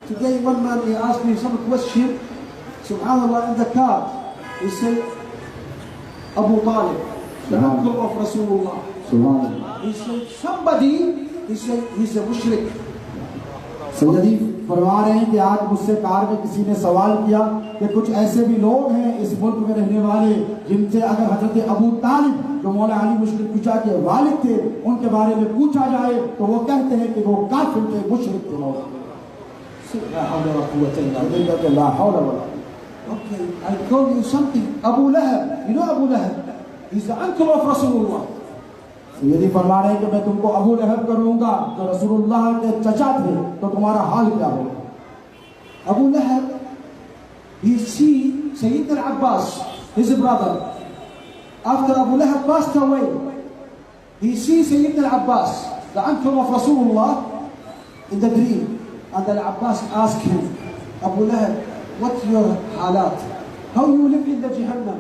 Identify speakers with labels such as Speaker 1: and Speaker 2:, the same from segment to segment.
Speaker 1: Today one man, he asked me some question, subhanallah, in the car. He said, Abu Talib, the uncle of Rasulullah.
Speaker 2: Subhanallah.
Speaker 1: He said, somebody, he said, he's a mushrik.
Speaker 2: सैयदी फरमा रहे हैं कि आज मुझसे car में किसी ने सवाल किया कि कुछ ऐसे भी लोग हैं इस मुल्क में रहने वाले जिनसे अगर हजरत अबू तालिब जो मौला अली मुश्किल कुचा के वालिद थे उनके बारे में पूछा जाए तो वो कहते हैं कि वो काफिर थे, मुशरिक थे।
Speaker 1: Okay, I told you something. Abu Lahab, you know Abu Lahab? He's the uncle of Rasulullah.
Speaker 2: यदि फरमा रहे हैं कि मैं तुमको अबू लहब करूंगा तो रसूलुल्लाह के चचा थे तो तुम्हारा हाल क्या होगा?
Speaker 1: Abu Lahab, he see Sayyidina Abbas, his brother. After Abu Lahab passed away, he sees Sayyidina Abbas, the uncle of Rasulullah, in the dream. And then Abbas asked him, Abu Lahab, what's your halat? How you live in the Jahannam?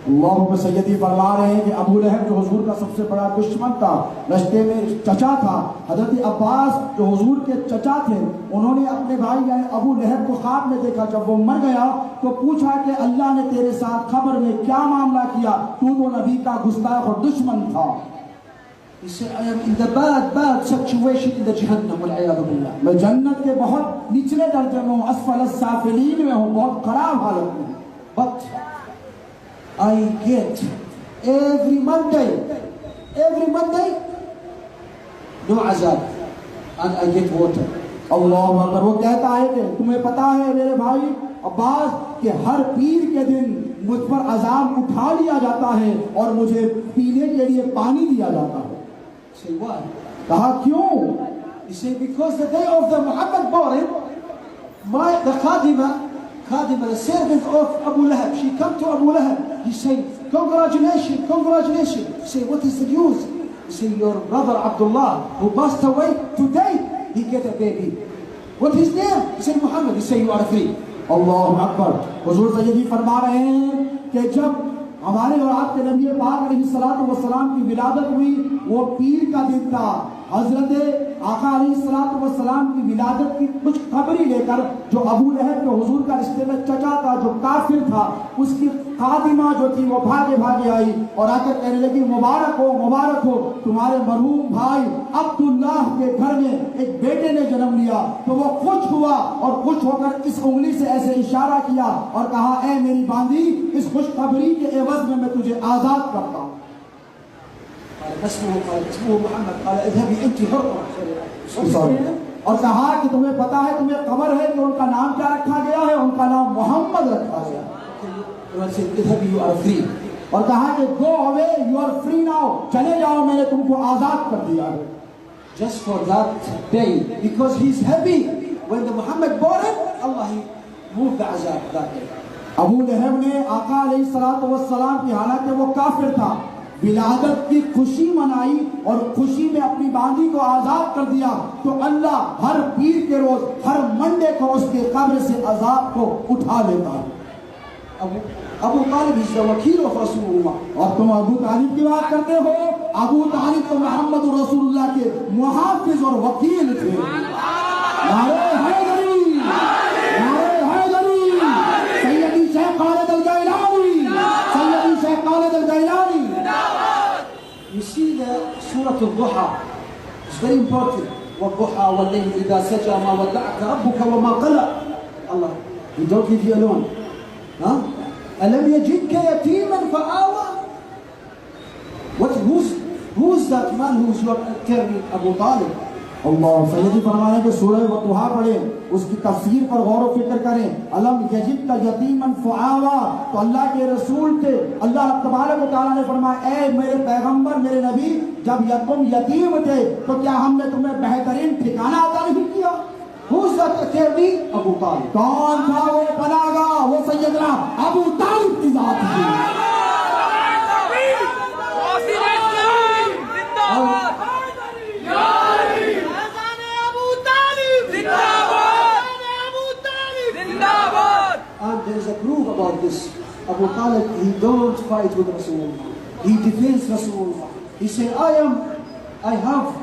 Speaker 2: अल्लाह सैयदी फरमा रहे हैं कि अबू लहब जो हुजूर का सबसे बड़ा दुश्मन था, रश्ते में चचा था, हजरत अब्बास जो हुजूर के चचा थे, उन्होंने अपने भाई यानी अबू लहब को ख्वाब में देखा। जब वो मर गया तो पूछा कि अल्लाह ने तेरे साथ खबर में क्या मामला किया, तू तो नबी का गुस्ताख और दुश्मन था।
Speaker 1: He said, I am in the bad situation in the Jahannam, wal-'iyadhu billah.
Speaker 2: मैं जन्नत के बहुत निचले दर्जे में हूँ, अस्फल अस्साफिलीन में हूँ, बहुत खराब हालत में।
Speaker 1: But I get every Monday, no azab, and I get water.
Speaker 2: अल्लाह अकबर। वो कहता है कि तुम्हें पता है मेरे भाई अब्बास कि हर पीर के दिन मुझ पर अजाब उठा लिया जाता है और मुझे पीने के लिए पानी दिया जाता है।
Speaker 1: Say why?
Speaker 2: कहा क्यों?
Speaker 1: He said because the day of the Muhammad born, the Khadima, the servant of Abu Lahab, she come to Abu Lahab. He said, congratulations. He said, what is the news? He said, your brother Abdullah, who passed away today, he get a baby. What is his name? He said, Muhammad. He said, you are free.
Speaker 2: अल्लाह अकबर। हुजूर सैयदी फरमा रहे हैं कि जब हमारे और आपके नबी पाक अलैहिस्सलातु वस्सलाम की विलादत हुई, वो पीर का दिन था। हजरत आका अलैहिस्सलातु वस्सलाम की विलादत की कुछ खबरी लेकर जो अबू लहब जो हुजूर का रिश्ते में चचा था, जो काफिर था, उसकी खादिमा जो थी वो भागे आई और आकर कहने लगी, मुबारक हो तुम्हारे मरहूम भाई अब्दुल्लाह के घर में एक बेटे ने जन्म लिया। तो वो खुश हुआ और खुश होकर इस उंगली से ऐसे इशारा किया और कहा, ऐ मेरी बांदी, इस खुशखबरी के एवज में मैं तुझे आजाद करता हूँ। और कहा कि तुम्हें पता है, तुम्हें खबर है कि उनका नाम क्या रखा गया है? उनका नाम मोहम्मद रखा गया। और कहा कि go away, you are free now, चले जाओ, मैंने तुमको आजाद कर दिया है।
Speaker 1: Just for that day, because he's happy when the Muhammad born, Allah he moved the azab that day.
Speaker 2: Abu लहब ने आका अलैहिस्सलातु वस्सलाम की, हालांकि वो काफिर था, विलादत की खुशी मनाई और खुशी में अपनी बांदी को आजाद कर दिया। तो अल्लाह हर पीर के रोज, हर मंडे को उसके कब्र से अजाब को उठा लेता है।
Speaker 1: अबू तालिब इज द वकील ऑफ रसूलुल्लाह।
Speaker 2: और तुम अबू तालिब की बात करते हो, अबू तालिब तो मोहम्मद रसूलुल्लाह के मुहाफिज और वकील थे। नारे हैदरी, नारे हैदरी, सैयदी शेख खालिद अल गैलानी, सैयदी शेख खालिद अल गैलानी।
Speaker 1: You see the Surah Al-Duha, it's very important. وَالضُّحَى وَاللَّيْلِ إِذَا سَجَى مَا وَدَّعَكَ رَبُّكَ وَمَا قَلَى. Allah, He don't leave you alone. Huh? أَلَمْ يَجِدْكَ يَتِيمًا فَآوَى. Who's that man who's your attorney? Abu Talib.
Speaker 2: अल्लाह सैयदी फरमाने के सूरह वतुहा पढ़े, उसकी तफसीर पर गौर व फिक्र करें। अलम यजिद का यतीमन फआवा, तो अल्लाह के रसूल थे, अल्लाह तबारक व तआला ने फरमाया, ए मेरे पैगंबर, मेरे नबी, जब तुम यतीम थे तो क्या हमने तुम्हें बेहतरीन ठिकाना अता नहीं किया?
Speaker 1: Who's that attorney? Abu Talib.
Speaker 2: कौन था वो पनागा? वो सैयदना अबू तालिब की जात थी।
Speaker 1: And there is a proof about this. Abu Talib, he don't fight with Rasulullah. He defends Rasulullah. He say, I have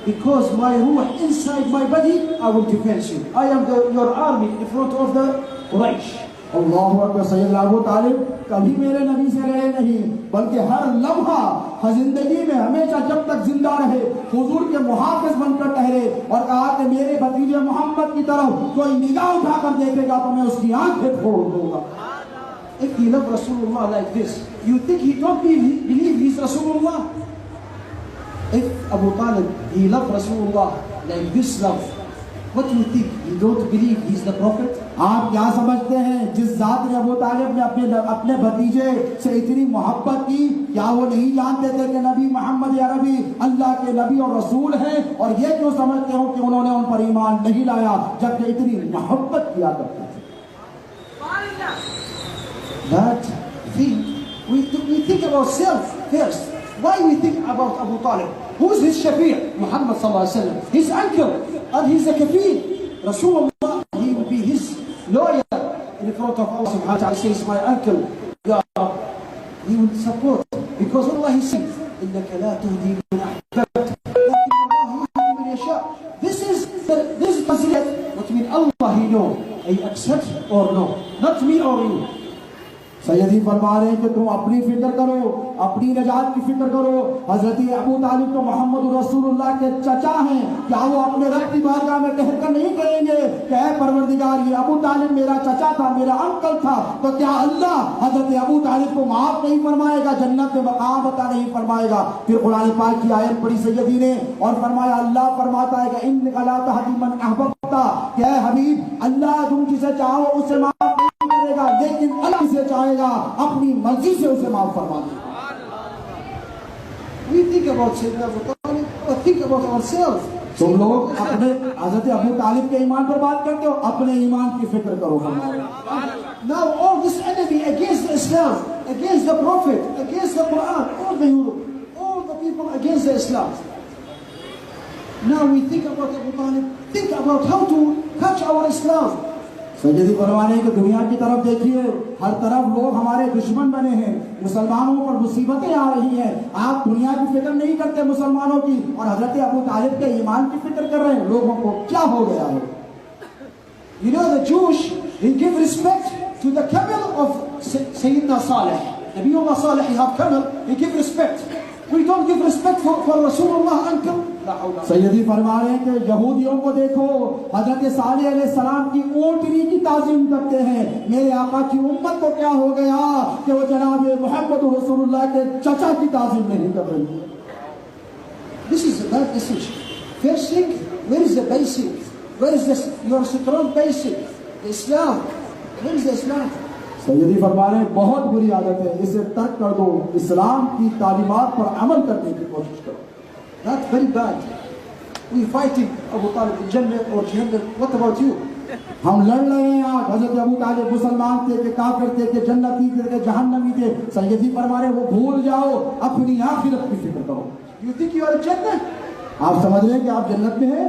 Speaker 1: because my ruh inside my body, I will defend you. I am your army in front of the Quraysh.
Speaker 2: अल्लाहु अकबर। सैयदना अबू तालिब कभी मेरे नबी से लड़े नहीं, बल्कि हर लम्हा हर जिंदगी में हमेशा जब तक जिंदा रहे हुजूर के मुहाफिज बनकर ठहरे और कहा कि मेरे भतीजे मोहम्मद की तरफ कोई निगाह उठाकर देखेगा तो मैं उसकी आंखें फोड़ दूंगा।
Speaker 1: If he loved Rasulullah like this, you think he don't believe he's Rasulullah? If Abu Talib, he loved Rasulullah like this love, what do you think? You don't believe he's the Prophet?
Speaker 2: आप क्या समझते हैं जिस जात ने अबू तालिब ने अपने भतीजे से इतनी मोहब्बत की, क्या वो नहीं जानते थे कि नबी मोहम्मद अरबी अल्लाह के नबी और रसूल हैं? और ये क्यों समझते हो कि उन्होंने उन पर ईमान नहीं लाया जबकि इतनी मोहब्बत किया करते थे?
Speaker 1: That thing, we think about self first. Why we think about Abu Talib? Who is his Shafi'? Muhammad sallallahu alaihi wasallam, his uncle, and he's a kafir. Rasulullah, he will be his lawyer in front of Allah subhanahu wa ta'ala. Says, my uncle, ya Rab, he will support because Allah he says, إنك لا تهدي من أحببت لكن الله يهدي من يشاء. This is translated, what mean Allah he know, he accept or no, not me or you.
Speaker 2: सैयदी फरमा रहे हैं कि तुम अपनी फिक्र करो, अपनी नजात की फिक्र करो। हजरत अबू तालिब तो मोहम्मद रसूलुल्लाह के चचा हैं, क्या वो अपने रब की बारगाह में कहकर नहीं कहेंगे कि ऐ परवरदिगार, ये अबू तालिब मेरा चचा था, मेरा अंकल था, तो क्या अल्लाह हजरत अबू तालिब को माफ नहीं फरमाएगा, जन्नत में मकाम अता नहीं फरमाएगा? फिर कुरान पाक की आयत पढ़ी सैयदी ने और फरमाया, अल्लाह फरमाता है कि इन्नका ला तहदी मन अहबब्ता, क्या हबीब अल्लाह तुम जिसे चाहो उसे माफ नहीं करेगा, लेकिन अल्लाह जिसे चाहेगा अपनी मर्जी से उसे माफ फरमा देगा।
Speaker 1: We think about Sayyidina Abu Talib or think about ourselves.
Speaker 2: तुम लोग अपने हजरत अबू तालिब के ईमान पर बात करते हो, अपने ईमान की फिक्र करो।
Speaker 1: Now all this enemy against Islam, against the Prophet, against the Quran, all the Europe, all the people against the Islam. Now we think about Abu Talib, think about how to catch our Islam.
Speaker 2: सैयदी फरमाने की दुनिया की तरफ देखिए, हर तरफ लोग हमारे दुश्मन बने हैं, मुसलमानों पर मुसीबतें आ रही हैं। आप दुनिया की फिक्र नहीं करते मुसलमानों की और हजरत अबू तालिब के ईमान की फिक्र कर रहे हैं। लोगों को क्या हो गया है?
Speaker 1: You know the Jewish, they give respect to the camel of Sayyidina Saleh. Nabiullah Saleh, he have camel, he give respect. We don't give respect for Rasulullah uncle.
Speaker 2: सैयदी फरमा रहे हैं कि यहूदियों को देखो, हजरत सालेह अलैहिस्सलाम की ऊँटनी की ताज़ीम करते हैं। मेरे आका की उम्मत को क्या हो गया कि वो जनाब मोहम्मद रसूलुल्लाह के चचा की ताज़ीम नहीं कर रही है?
Speaker 1: This is a bad message. First thing, where is the basic? Where is your strong basic? Islam. Where is the Islam?
Speaker 2: सैयदी फरमा रहे हैं बहुत बुरी आदत है, इसे तर्क कर दो, इस्लाम की तालीमात पर अमल करने की कोशिश करो।
Speaker 1: That's very bad. We fighting Abu Talib in Jannah or Jahannam. What about you?
Speaker 2: हम लड़ रहे हैं आज। हजरत अबू तालिब मुसलमान थे कि काफिर थे कि जन्नती थे कि जहन्नमी थे? सैयदी फरमा रहे वो भूल जाओ, अपनी आखिरत की फिक्र करो।
Speaker 1: You think you are in Jannah?
Speaker 2: आप समझ रहे हैं कि आप जन्नत में हैं?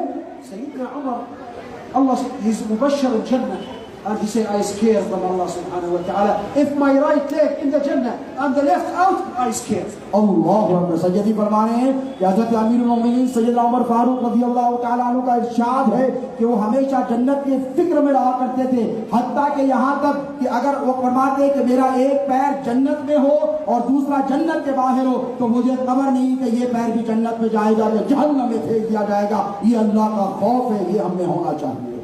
Speaker 1: Sayyidina Umar, Allah, he's mubashshar in Jannah. And he said, I scare from Allah subhanahu wa ta'ala. If my right leg in the Jannah and the left out, I scare.
Speaker 2: अल्लाहु अकबर। सैयदी फरमा रहे हैं कि हज़रत अमीरुल मोमिनीन सैयदना उमर फारूक रज़ियल्लाहु ताला अन्हु का इरशाद है कि वो हमेशा जन्नत की फिक्र में रहा करते थे, हत्ता कि यहाँ तक कि अगर वो फरमाते कि मेरा एक पैर जन्नत में हो और दूसरा जन्नत के बाहर हो तो मुझे खबर नहीं कि ये पैर भी जन्नत में जाएगा कि जहन्नम में फेंक दिया जाएगा। ये अल्लाह का खौफ है, ये हमें होना चाहिए।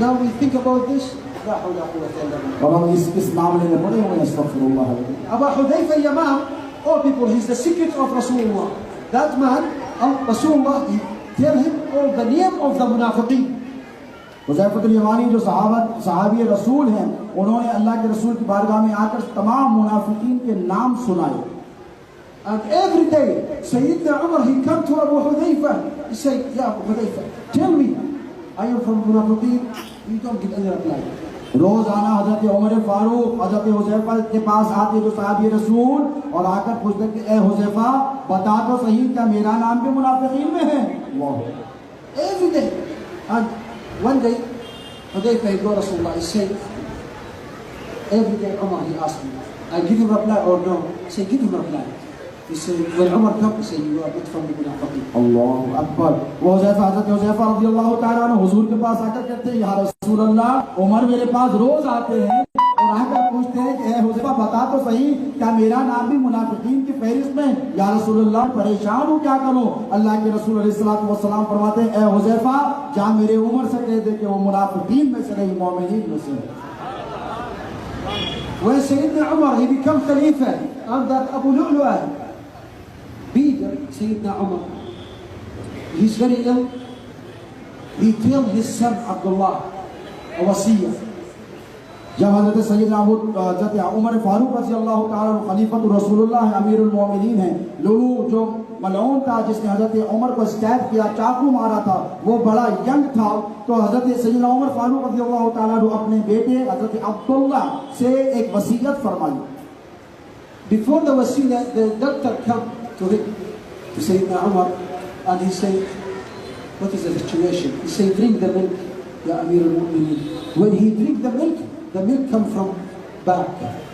Speaker 1: Now we think about this. لا حول ولا قوة إلا بالله.
Speaker 2: और हम इस मामले में बड़े हुए अस्तगफिरुल्लाह।
Speaker 1: Abu Hudayfa al-Yamam, all people, he's the secret of Rasulullah. That man, Rasulullah, he tell him all the name of the munafiqeen.
Speaker 2: हुज़ैफ़तुल यमानी जो सहाबी रसूल हैं, उन्होंने अल्लाह के रसूल की बारगाह में आकर तमाम मुनाफिकीन के नाम सुनाए।
Speaker 1: And every day, Sayyidina Umar, he come to Abu Hudayfa, he say, Ya Abu Hudayfa, tell me, are you from munafiqeen? You don't give any reply.
Speaker 2: रोजाना हजरत उमर फारूक हजरत हुज़ैफा के पास आते जो साहबी रसूल और आकर पूछते कि ए हुज़ैफा बता तो सही क्या मेरा नाम भी मुनाफिकीन में है? वाह।
Speaker 1: Every day. And one day, Hudayfa, he go Rasulullah, he say, every day Umar, he asked me, I give him reply or no? I say, give him reply. He said, when Umar come, he said, you are not from the Munafiqeen.
Speaker 2: अल्लाह अकबर। वो हज़रत हुज़ैफा रज़ियल्लाहु ताला अन्हु हुजूर के पास आकर कहते हैं, या रसूल अल्लाह, उमर मेरे पास रोज आते हैं और आकर पूछते हैं कि ए हुज़ैफा बता तो सही, क्या मेरा नाम भी मुनाफिकीन की फहरिस्त में? या रसूल अल्लाह, परेशान हूँ, क्या करूँ? अल्लाह के रसूल अलैहिस्सलातु वस्सलाम फरमाते हैं, ए हुज़ैफा, जा मेरे उमर से कह दे कि वो मुनाफिकीन में से नहीं, मोमिनीन में से।
Speaker 1: When Sayyidina Umar, he became Khalifa under Abu Lu'lu'ah, Peter, Sayyidina Umar, he's very ill. He tell his son Abdullah a wasiyah.
Speaker 2: जब हज़रत सैयदना उमर फारूक रज़ी अल्लाह ताला खलीफतुर रसूलुल्लाह अमीरुल मोमिनीन हैं, लुलू जो मलऊन था जिसने हज़रत उमर को स्टैब किया, चाकू मारा था, वो बड़ा यंग था, तो हज़रत सैयदना उमर फारूक रज़ी अल्लाह ताला अपने बेटे हज़रत अब्दुल्ला से एक वसीयत फरमाई।
Speaker 1: Before the wasiyah, the doctor come to him, to Sayyidina Umar, and he said, what is the situation? He said, drink the milk, Ya Amir al-Mu'mineen. When he drink the milk come from back.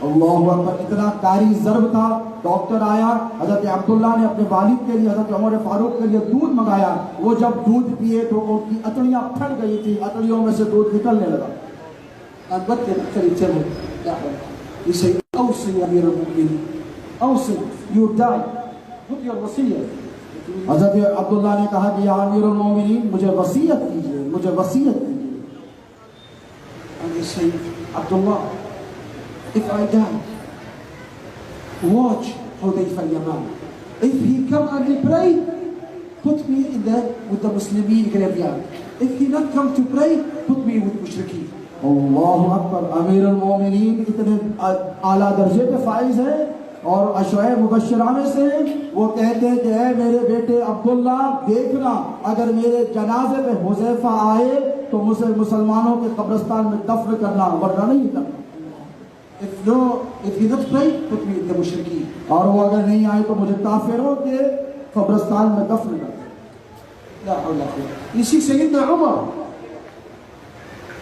Speaker 2: अल्लाहु अकबर। इतना कारी ज़र्ब था, doctor आया, हज़रत अब्दुल्ला ने अपने वालिद के लिए, हज़रत उमर फारूक के लिए दूध मंगाया। वो जब दूध पिए तो उनकी अतड़ियाँ फट गई थी, अतड़ियों में से दूध निकलने लगा।
Speaker 1: And what did he tell him? He said, Awsi Ya Amir al-Mu'mineen, Awsi, you die. Put your wasiyah.
Speaker 2: हज़रत अब्दुल्ला ने कहा कि या अमीरुल मोमिनीन, मुझे वसीयत कीजिए, मुझे वसीयत कीजिए।
Speaker 1: And he said, Abdullah, if I die, watch Hudayfa al-Yaman. If he come and he pray, put me with the Muslimin graveyard. If he not come to pray, put me with Mushrikeen.
Speaker 2: अल्लाहु अकबर। अमीरुल मोमिनीन इतने आला दर्जे के फाइज हैं और अशवाए मुबश्शराने से वो कहते हैं कि ऐ मेरे बेटे अब्दुल्ला, देखना अगर मेरे जनाजे पे हुज़ैफा आए तो मुझे मुसलमानों के कब्रिस्तान में दफन करना, वरना नहीं करना।
Speaker 1: If you not pray, put me with the Mushrikeen.
Speaker 2: और वो अगर नहीं आए तो मुझे काफिरों के कब्रिस्तान में दफन करना।
Speaker 1: La hawla wala quwwata. You see, Sayyidina Umar,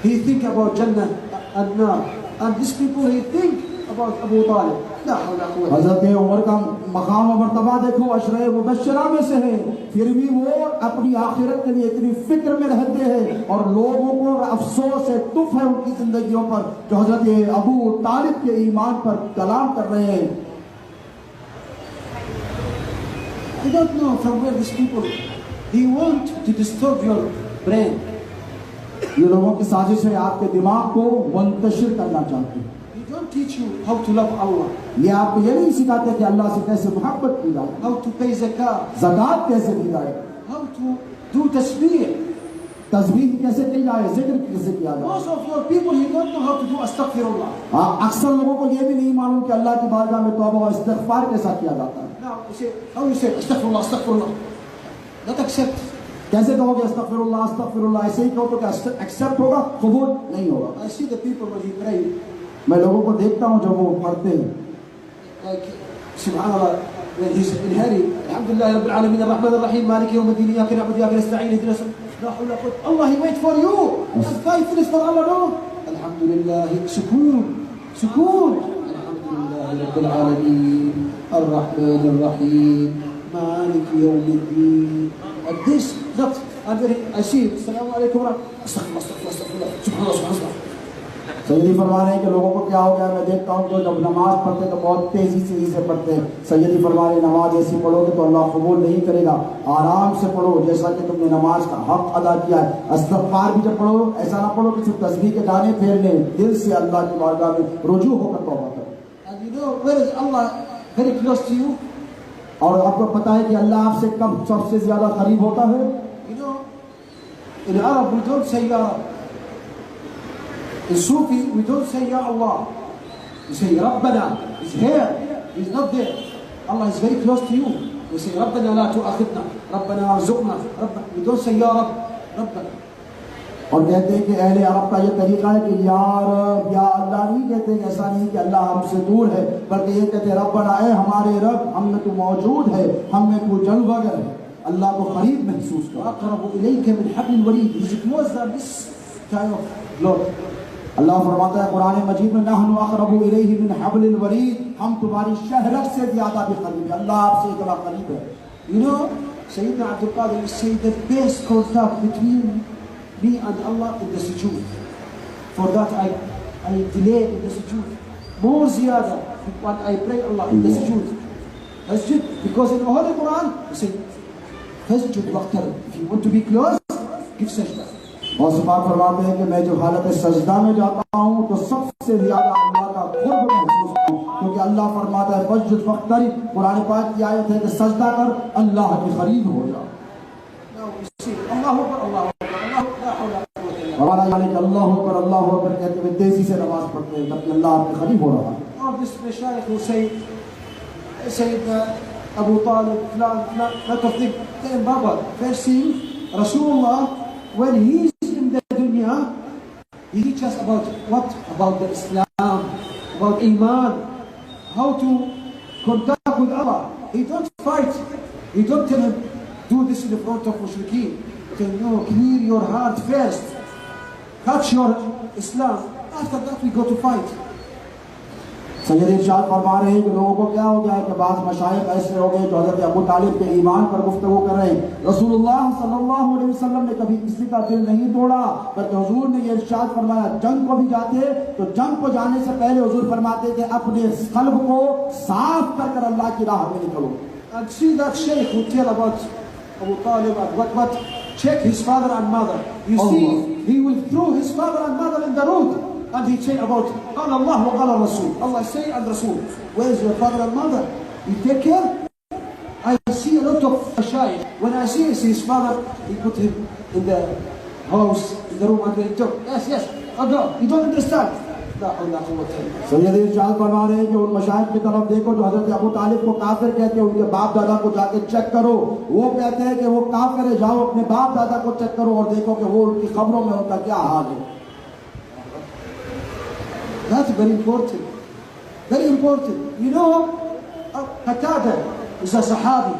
Speaker 1: he think about Jannah and Nar, and these people he think about Abu Talib. La hawla wala quwwata.
Speaker 2: हज़रत उमर का मकाम और मर्तबा देखो, अशरे मुबश्शरा में से है, फिर भी वो अपनी आखिरत के लिए इतनी फिक्र में रहते हैं और लोगों को अफसोस है, तुफ है उनकी जिंदगियों पर जो हज़रत अबू तालिब के ईमान पर कलाम कर रहे हैं।
Speaker 1: I don't know from where these people, they want to disturb your brain.
Speaker 2: ये लोगों की साजिश है आपके दिमाग को मुंतशिर करना चाहते हैं।
Speaker 1: They don't teach you how to love Allah,
Speaker 2: ये आपको ये नहीं सिखाते कि अल्लाह से कैसे मोहब्बत की जाए,
Speaker 1: how to pay zakah,
Speaker 2: ज़कात कैसे दी जाए,
Speaker 1: how to do tasbih.
Speaker 2: तस्बीह कैसे की जाए, जिक्र कैसे किया जाए।
Speaker 1: Most of your people, you don't know how to do astaghfirullah.
Speaker 2: अक्सर लोगों को ये भी नहीं मालूम कि अल्लाह की बारगाह में तौबा और इस्तिग़फ़ार कैसा किया जाता है।
Speaker 1: Now, you say, how you say astaghfirullah, astaghfirullah? Not accept.
Speaker 2: कैसे कहोगे अस्तगफिरुल्लाह अस्तगफिरुल्लाह? ऐसे ही कहो तो क्या एक्सेप्ट होगा? कबूल नहीं होगा।
Speaker 1: I see the people when he pray,
Speaker 2: मैं लोगों को देखता हूँ जब वो पढ़ते हैं,
Speaker 1: like, subhanallah, when he's in hurry, alhamdulillah, rabbil alameen, ar-rahman ar-rahim, maliki yawm ad-din, iyyaka na'budu wa iyyaka nasta'in, ihdina as-siratal la hawla wa la quwwata. Allah, he wait for you. And 5 minutes for Allah, no. Alhamdulillah, sukoon, sukoon. Alhamdulillah, rabbil alameen, ar-rahman ar-rahim, maliki yawm ad-din. And this, not, I see, assalamu alaikum, astaghfirullah, astaghfirullah, subhanallah, subhanallah.
Speaker 2: सैयदी फरमा रहे हैं कि लोगों को क्या हो गया, मैं देखता हूँ तो जब नमाज पढ़ते तो बहुत तेजी से पढ़ते हैं। सैयदी फरमा रहे नमाज ऐसी पढ़ोगे तो अल्लाह कबूल नहीं करेगा, आराम से पढ़ो जैसा कि तुमने नमाज का हक अदा किया है। इस्तिग़फ़ार भी जब पढ़ो ऐसा ना पढ़ो कि सिर्फ तस्बीह के गाने फेरने, दिल से अल्लाह की बारगाह में रुजू होकर तौबा करो।
Speaker 1: And you know where is Allah very close to you?
Speaker 2: और आपको पता है कि अल्लाह आपसे कब सबसे ज्यादा करीब होता है?
Speaker 1: You know, in Arab we don't say Ya Rab. In Sufi we don't say Ya Allah. We say Rabbana. He's here. He's not there. Allah is very close to you. We say Rabbana la tu'akhidna. Rabbana arzuqna. Rabbana. We don't say Ya Rab. Rabbana.
Speaker 2: और कहते हैं कि अहले अरब का ये तरीका है कि या रब या अल्लाह नहीं कहते हैं, ऐसा नहीं कि अल्लाह हमसे दूर है, बल्कि ये कहते हैं रब्बना, ऐ हमारे रब, हम में तू मौजूद है, हम में तू जलवगर है। अल्लाह को करीब महसूस करो।
Speaker 1: अक़रबु इलैका मिन हब्लिल वरीद. He's closer than this kind of Lord.
Speaker 2: अल्लाह फरमाता है कुरान मजीद में, नहनु अक़रबु इलैहि मिन हब्लिल वरीद, हम तुम्हारी शहरत से ज्यादा भी करीब है, अल्लाह आपसे इतना करीब है।
Speaker 1: You know, Sayyidina Abdul Qadir is saying the best contact between me and Allah in the sujood. For that I delay in the sujood. More ziyada when I pray Allah in the sujood. Masjid, because in the Holy Quran, he said, Fasjud waqtarib. If you want to be close, give sajda.
Speaker 2: और सुबह फरमाते हैं कि मैं जो हालत सजदा में जाता हूँ तो सबसे ज्यादा अल्लाह का कुर्ब महसूस हूँ, क्योंकि अल्लाह फरमाता है फस्जुद वक़्तरिब। कुरान पाक की आयत है कि सजदा कर, अल्लाह के करीब हो जा। हमारा यानी कि अल्लाह अकबर कहते हुए तेजी से नमाज पढ़ते हैं जबकि अल्लाह आपके करीब हो रहा है।
Speaker 1: Or this Mashaykh who say Abu Talib, lot of things. Then Baba, first thing, Rasulullah, when he's in the dunya, he teaches us about what? About the Islam, about Iman, how to contact with Allah. He don't fight. He don't tell him, do this in the front of mushrikeen. Tell him, no, clear your heart first. Catch your Islam. After that we go to fight.
Speaker 2: Syed इरशाद फरमा रहे हैं कि लोगों को क्या हो गया है कि बाज़ मशाइख ऐसे हो गए जो हज़रत अबू तालिब के ईमान पर गुफ्तगू कर रहे हैं। रसूलुल्लाह सल्लल्लाहु अलैहि वसल्लम ने कभी किसी का दिल नहीं तोड़ा, बल्कि हुजूर ने ये इरशाद फरमाया जंग को भी जाते तो जंग को जाने से पहले हुजूर फरमाते कि अपने कल्ब को साफ कर अल्लाह की राह में निकलो।
Speaker 1: And see that sheikh who tell about Abu Talib and what check his father and mother. You see, he will throw his father and mother in the road. And he say about Allah wa qala Rasul. Allah say and Rasul. Where is your father and mother? You take care. I see a lot of shy. When I see his father, he put him in the house, in the room, and they talk. Yes. Oh no, you don't understand.
Speaker 2: Syed इरशाद फरमा रहे हैं कि उन मशाइख की तरफ देखो जो हजरत अबू तालिब को काफिर कहते हैं, उनके बाप दादा को जाके चेक करो। वो कहते हैं कि वो काफिर है, जाओ अपने बाप दादा को चेक करो और देखो कि वो उनकी खबरों में उनका क्या हाल है।
Speaker 1: That's very important. Very important. You know, Qatada is a Sahabi.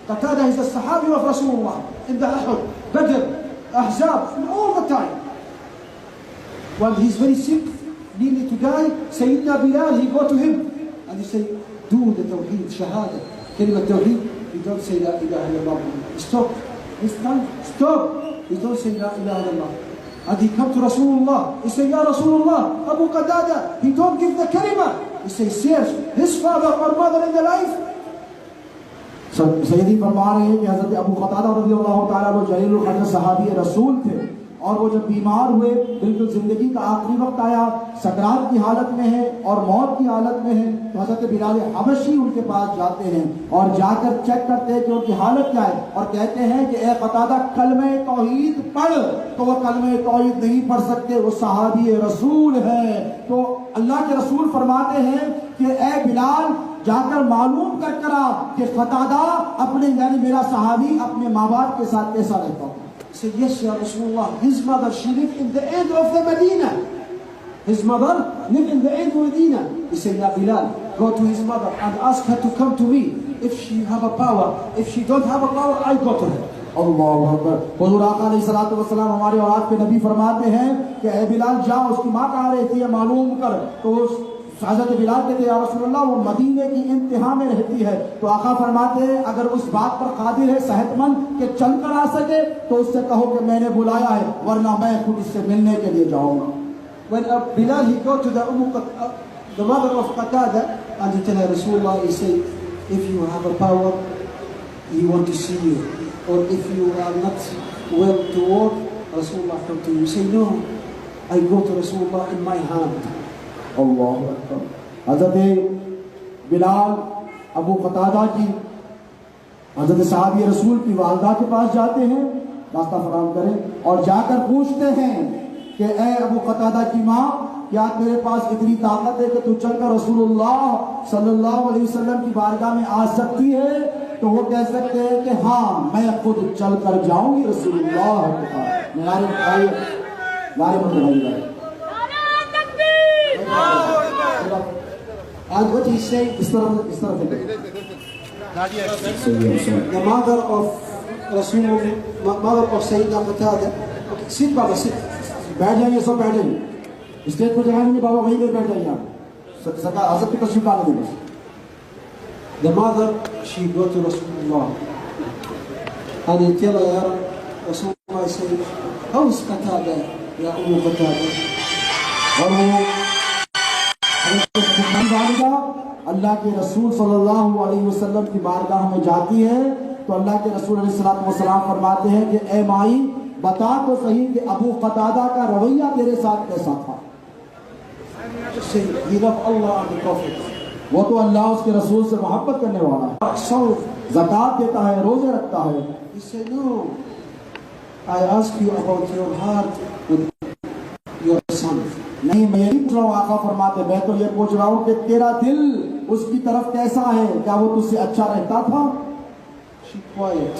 Speaker 1: Qatada is a Sahabi of Rasulullah in the Uhud, Badr, Ahzab, and all the time. When he's very sick, nearly to die, Sayyidina Bilal, he go to him and he say, do the Tawheed, Shahada, Kalimat Tawheed. You don't say La ilaha illallah. Stop. His tongue, stop. You don't say La ilaha illallah. And he come to Rasulullah. He say, Ya Rasulullah, Abu Qatada, he don't give the kalima. He say, search his father or mother in the life.
Speaker 2: सैयदी फरमा रहे हैं कि हज़रत Abu Qatada रज़ियल्लाहु ताला वो जलीलुल क़द्र सहाबी रसूल थे, और वो जब बीमार हुए, बिल्कुल जिंदगी का आखिरी वक्त आया, सकरात की हालत में है और मौत की हालत में है, तो हज़रत बिलाल हबशी उनके पास जाते हैं और जाकर चेक करते हैं कि उनकी हालत क्या है, और कहते हैं कि ए क़तादा कलमे तौहीद पढ़। तो वो कलमे तौहीद नहीं पढ़ सकते, वो सहाबी रसूल है। तो अल्लाह के रसूल फरमाते हैं कि ए बिलाल जाकर मालूम कर करा कि क़तादा अपने यानी मेरा सहाबी अपने माँ बाप के साथ कैसा रहता है।
Speaker 1: He said, yes, Ya Rasulullah. His mother, she lived in the end of the Medina. His mother lived in the end of Medina. He said, Ya Bilal, go to his mother and ask her to come to me. If she have a power, if she don't have a power, I go to her.
Speaker 2: अल्लाहु अकबर। हुज़ूर आका अलैहिस्सलातु वस्सलाम हमारे औलाद के नबी फरमाते हैं कि ए बिलाल जाओ, उसकी माँ कहाँ रहती है मालूम कर। तो हज़रत बिलाल कहते हैं या रसूलल्लाह वो मदीने की इंतहा में रहती है। तो आका फरमाते हैं अगर उस बात पर कादिर है सेहतमंद कि चल कर आ सके तो उससे कहो कि मैंने बुलाया है, वरना मैं खुद इससे मिलने के लिए जाऊंगा।
Speaker 1: When Bilal he go to the mother of Qatada and he tell her Rasulullah, he say, if you have a power, he want to see you, or if you are not well to walk, Rasulullah come to you. Say no, I go to Rasulullah in my hand.
Speaker 2: अल्लाहु अकबर। हज़रत Bilal Abu Qatada की हज़रत सहाबी रसूल की वालदा के पास जाते हैं, रास्ता फराहम करें, और जाकर पूछते हैं कि ए अबू क़तादा की माँ, क्या तेरे पास इतनी ताकत है कि तू चलकर रसूलुल्लाह सल्लल्लाहु अलैहि वसल्लम की बारगाह में आ सकती है? तो वो कह सकते हैं कि हाँ, मैं खुद चल कर जाऊंगी रसूलुल्लाह के पास। नारे भाई
Speaker 1: And what he say,
Speaker 2: इस तरफ
Speaker 1: the mother of Rasulullah, mother of Sayyidina Qatada. Okay, sit Baba, sit.
Speaker 2: बैठ जाइए, सब बैठ जाइए। स्टेज पर जगह नहीं बाबा, वहीं पर बैठ जाइए आप। सरकार हजरत की तशरीफ लाने देंगे।
Speaker 1: The mother, she go to Rasulullah and he tell her, Rasulullah say, how is Qatada, ya Ummu Qatada?
Speaker 2: और वो वालिदा अल्लाह के रसूल सल्लल्लाहु अलैहि वसल्लम की बारगाह में जाती है तो अल्लाह के रसूल अलैहिस्सलातु वस्सलाम फरमाते हैं कि ए माई बता तो सही कि अबू क़तादा का रवैया तेरे साथ कैसा था।
Speaker 1: Say, he love Allah and the Prophet.
Speaker 2: वो तो अल्लाह उसके रसूल से मोहब्बत करने वाला है,
Speaker 1: So,
Speaker 2: ज़कात देता है, रोजे रखता है।
Speaker 1: he said, no, I ask you about your heart with your son.
Speaker 2: नहीं, मैं यही पूछ रहा हूँ, आका फरमाते, मैं तो ये पूछ रहा हूँ कि तेरा दिल उसकी तरफ कैसा है, क्या वो तुझसे अच्छा रहता था?
Speaker 1: She quiet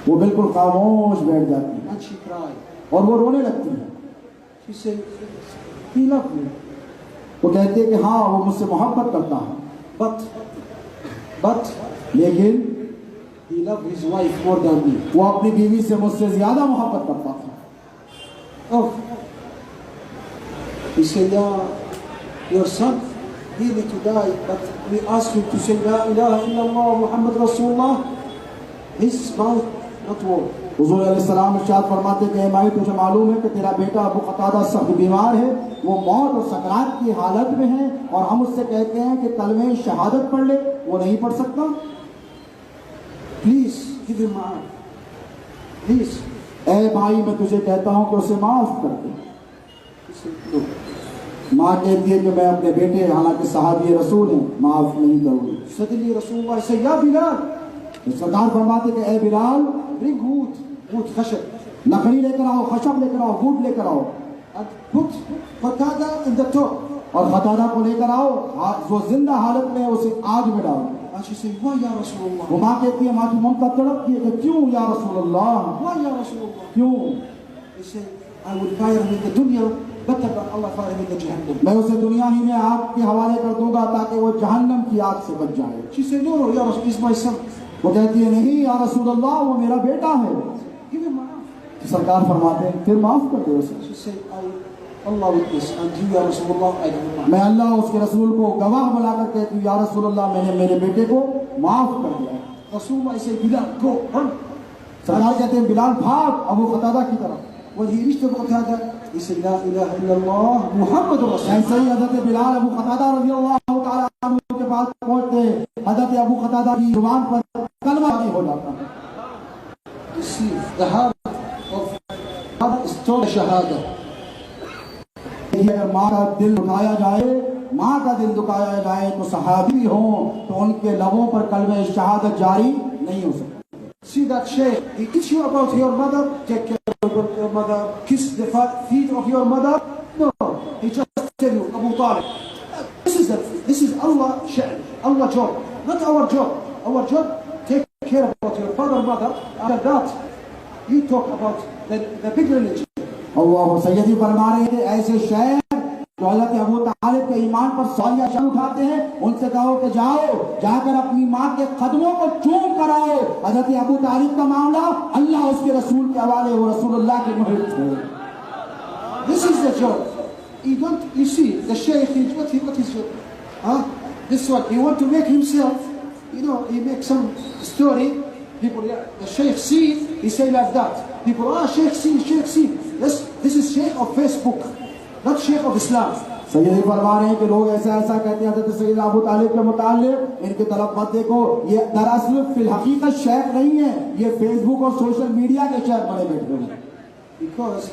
Speaker 2: वो बिल्कुल खामोश बैठ जाती है
Speaker 1: and she cried.
Speaker 2: और वो रोने लगती है।
Speaker 1: She said, he loved me,
Speaker 2: वो कहते हैं कि हाँ वो मुझसे मोहब्बत करता है,
Speaker 1: but
Speaker 2: लेकिन
Speaker 1: he loved his wife more than me.
Speaker 2: वो अपनी बीवी से मुझसे ज्यादा मोहब्बत करता था।
Speaker 1: Oh, he said, yeah, your son, he need to die, but we ask him to say, La ilaha illallah Muhammad Rasulullah. His mouth not work.
Speaker 2: हुजूर अलैहिस्सलाम इरशाद फरमाते कि ए माई तुझे मालूम है कि तेरा बेटा अबू क़तादा सख्त बीमार है, वो मौत और सकरात की हालत में है और हम उससे कहते हैं कि कलमे शहादत पढ़ ले, वो नहीं पढ़ सकता।
Speaker 1: Please give him maaf. Please.
Speaker 2: ए माई मैं तुझे कहता हूँ कि उसे माफ कर दे।
Speaker 1: He said, no.
Speaker 2: माँ कहती है कि मैं अपने बेटे, हालांकि सहाबी रसूल हैं, माफ नहीं करूँगी।
Speaker 1: Suddenly Rasulullah said, Ya Bilal,
Speaker 2: सरकार फरमाते कि ए बिलाल
Speaker 1: bring wood khashab,
Speaker 2: लकड़ी लेकर आओ, खशब लेकर आओ, वुड लेकर आओ
Speaker 1: and put Qatada in the top.
Speaker 2: और क़तादा को लेकर आओ, जो जिंदा हालत में है उसे आग में डालो।
Speaker 1: And she said, why Ya Rasulullah?
Speaker 2: वो माँ कहती है, माँ की ममता तड़पती है कि क्यों या रसूलल्लाह,
Speaker 1: Why Ya Rasulullah?
Speaker 2: क्यों?
Speaker 1: He said, I will fire him in the dunya, better than Allah fire him in the Jahannam.
Speaker 2: मैं उसे दुनिया ही में आग के हवाले कर दूंगा ताकि वो जहन्नम की आग से बच जाए।
Speaker 1: She said, no, Ya Rasul, he's my son.
Speaker 2: वो कहती है, नहीं या रसूलल्लाह, वो मेरा बेटा है।
Speaker 1: Give him maaf.
Speaker 2: तो सरकार फरमाते हैं, फिर माफ कर दो उसे।
Speaker 1: She said, Allah witness, and you Ya Rasulullah, I give him maaf.
Speaker 2: मैं अल्लाह उसके रसूल को गवाह बुलाकर कहती हूँ, या रसूलल्लाह मैंने मेरे बेटे को माफ कर दिया।
Speaker 1: Rasulullah said, Bilal, go, run.
Speaker 2: सरकार कहते हैं, बिलाल भाग अबू क़तादा की तरफ।
Speaker 1: When he reached Abu Qatada, he said, La ilaha illallah Muhammadur Rasulullah.
Speaker 2: ऐसे ही हज़रत बिलाल अबू क़तादा रज़ियल्लाहु ताला अन्हु के पास पहुंचते, हज़रत अबू क़तादा की जुबान पर कलमा जारी हो जाता है।
Speaker 1: You see, the heart of God is told shahada.
Speaker 2: अगर माँ का दिल दुखाया जाए, माँ का दिल दुखाया जाए तो सहाबी हो तो उनके लबों पर कलमे शहादत जारी नहीं हो सकता।
Speaker 1: See that sheikh, he teach you about your mother, take care of your mother, kiss the feet of your mother. No, he just tell you, Abu Talib. This is Allah sha'n, Allah job, not our job. Our job, take care about your father, mother. After that, you talk about the big religion.
Speaker 2: अल्लाह सैयदी फरमा रहे थे, ऐसे शहर जो हज़रत अबू तालिब के ईमान पर सवालिया शर उठाते हैं, उनसे कहो कि जाओ, जाकर अपनी माँ के कदमों को चूम कर आओ। हज़रत अबू तालिब का मामला अल्लाह उसके रसूल के हवाले हो, रसूलुल्लाह के मुहिब थे।
Speaker 1: This is the job. You see, the sheikh, what is your, this one, he want to make himself, he makes some story. People, the sheikh see, he say like that. People, sheikh see. This is sheikh of Facebook, not sheikh of Islam.
Speaker 2: सैयदी फरमा रहे हैं कि लोग ऐसा कहते हैं हज़रत सैयद अबू तालिब के मुताल्लिक़, इनकी तरफ मत देखो, ये दरअसल फिल हकीकत शेख नहीं है, ये फेसबुक और सोशल मीडिया के शेख बने बैठे हैं।
Speaker 1: Because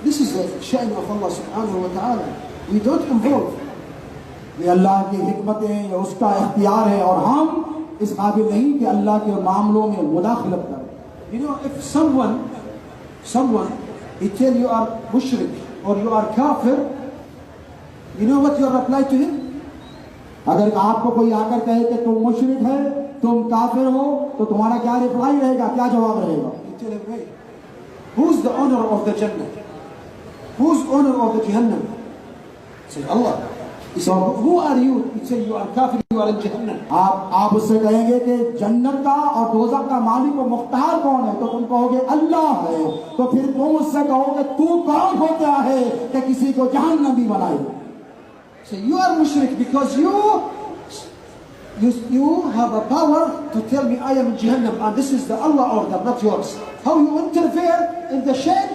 Speaker 1: this is the sha'n of Allah subhanahu wa ta'ala. We don't involve.
Speaker 2: ये अल्लाह की हिकमतें, ये उसका इख्तियार है और हम इस काबिल नहीं कि अल्लाह के मामलों में मुदाखलत करें।
Speaker 1: If someone, he tell you are mushrik or you are kafir, you know what your reply to him?
Speaker 2: अगर आपको कोई आकर कहे कि तुम मुशरिक है, तुम काफिर हो, तो तुम्हारा क्या रिप्लाई रहेगा, क्या जवाब रहेगा?
Speaker 1: You tell him, hey, who's the owner of the Jannah? Who's owner of the Jahannam? Say Allah. He said, who are you? He said, you are kafir, you are in Jahannam.
Speaker 2: आप उससे कहेंगे कि जन्नत का और दोज़ख का मालिक और मुख्तार कौन है, तो तुम कहोगे अल्लाह है। तो फिर तुम उससे कहोगे तू कौन होता है कि किसी को जहन्नमी बनाए?
Speaker 1: So you are mushrik because you have a power to tell me I am in Jahannam, and this is the Allah order, not yours. How you interfere in the shirk,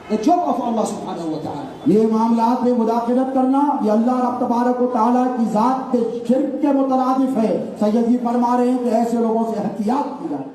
Speaker 1: the job of Allah subhanahu wa ta'ala.
Speaker 2: ये मामलात में मुदाखलत करना ये अल्लाह रब तबारक व तआला की जात के शिर्क के मुतरादिफ है। सैयद जी फरमा रहे हैं कि ऐसे लोगों से एहतियात की जाए।